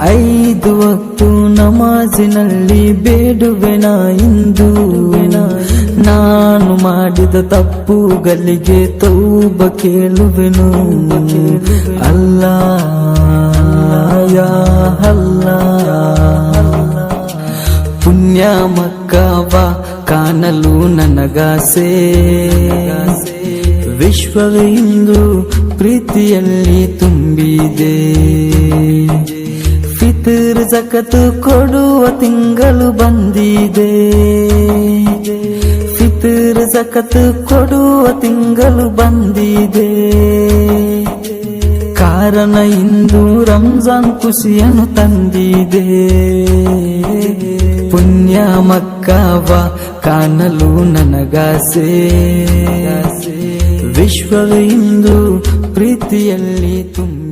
5 ಹೊತ್ತು ನಮಾಜಿನಲ್ಲಿ ಬೇಡುವೆನ ಇಂದು ನಾನು ಮಾಡಿದ ತಪ್ಪುಗಳಿಗೆ ತೌಬ ಕೇಳುವೆನು ಅಲ್ಲಾ ಯಾ ಅಲ್ಲಾ ಪುಣ್ಯ ಮಕ್ಕವ ಕಾಣಲು ನನಗಾಸೆ ವಿಶ್ವವೇ ಇಂದು ಪ್ರೀತಿಯಲ್ಲಿ ತುಂಬಿದೆ ಫಿತ್ರ್ ಜಕತ್ ಕೊಡುವ ತಿಂಗಳು ಬಂದಿದೆ ಫಿತ್ರ್ ಜಕತ್ ಕೊಡುವ ತಿಂಗಳು ಬಂದಿದೆ ಕಾರಣ ಇಂದು ರಂಜಾನ್ ಖುಷಿಯನ್ನು ತಂದಿದೆ ಪುಣ್ಯ ಮಕ್ಕವ ಕಾಣಲು ನನಗಾಸೆ ವಿಶ್ವವೇ ಇಂದು ಪ್ರೀತಿಯಲ್ಲಿ ತುಂಬ